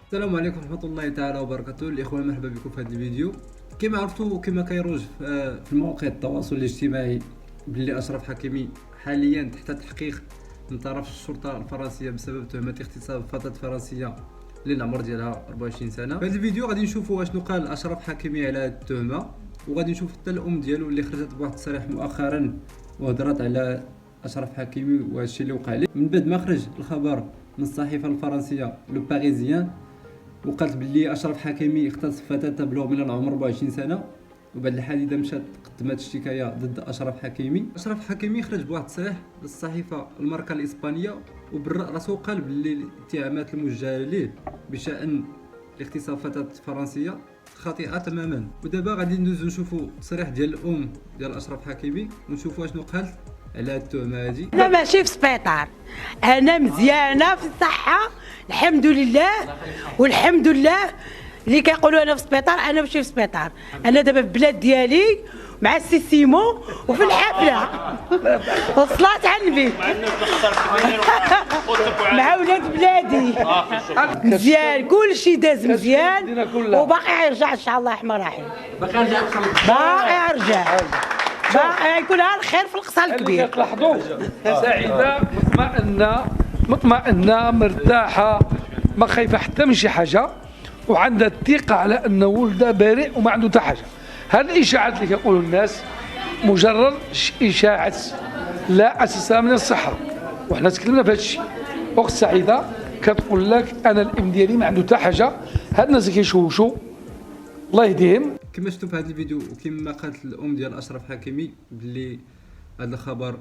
السلام عليكم ورحمة الله تعالى وبركاته. الإخوان مرحبا بكم في هذا الفيديو. كما عرفتوا كما كيروج في مواقع التواصل الاجتماعي باللي أشرف حكيمي حاليا تحت تحقيق من طرف الشرطة الفرنسية بسبب تهمة اغتصاب فتاة فرنسية اللي العمر ديالها 24 سنة. في هذا الفيديو غادي نشوفوا اشنو قال أشرف حكيمي على هذه التهمة، وغادي نشوف حتى الأم ديالو اللي خرجت بواحد التصريح مؤخرا وهضرات على أشرف حكيمي وهذا الشيء اللي وقع ليه من بعد ما خرج الخبر من الصحيفة الفرنسية لو باريزيان، وقالت باللي اشرف حكيمي اغتصب فتاه تبلغ من العمر 24 سنه. وبعد الحادثه مشات قدمت اشتكايه ضد اشرف حكيمي. اشرف حكيمي خرج بواحد التصريح للصحيفه الماركه الاسبانيه وبرأ راسو، قال باللي الاتهامات الموجهه ليه بشان اغتصاب فتاه فرنسيه خاطئه تماما. ودابا غادي ندوزو نشوفوا التصريح ديال الام ديال اشرف حكيمي ونشوفوا اشنو قالت على هاد التهمه هادي. انا ماشي في سبيطار، انا مزيانه في الصحه الحمد لله. والحمد لله اللي كيقولوا انا في سبيطار، انا ماشي في سبيطار. انا دابا في البلاد ديالي مع السي سيمو وفي الحفله والصلاه على النبي مع ولاد بلادي. مزيان كلشي داز مزيان وباقي يرجع ان شاء الله الرحمن الرحيم. باقي يرجع باقي يكون الخير في القصه الكبير. تلاحظوا سعيده مطمئنه مرتاحه، ما خايفه حتى من شي حاجه، وعندها الثقه على ان ولدها بريء وما عنده حتى حاجه. هذه الاشاعات اللي كيقولوا الناس مجرد اشاعات لا اساس لها من الصحه، وحنا تكلمنا في هذا الشيء. اخت سعيده كتقول لك انا الابن ديالي ما عنده حتى حاجه. هاد الناس اللي كيشوشوا الله يهديهم. كما شفتوا في هذا الفيديو وكما قالت الام ديال اشرف حكيمي باللي هذا الخبر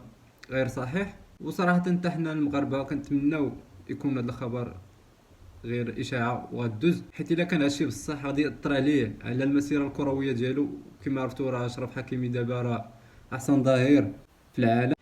غير صحيح، وصراحه حتى حنا المغاربه كنتمناو يكون هذا الخبر غير اشاعه وغدوز، حيت الا كان هادشي بصح غادي ياثر عليه على المسيره الكرويه ديالو. كما عرفتوا راه اشرف حكيمي دابا راه احسن ظهير في العالم،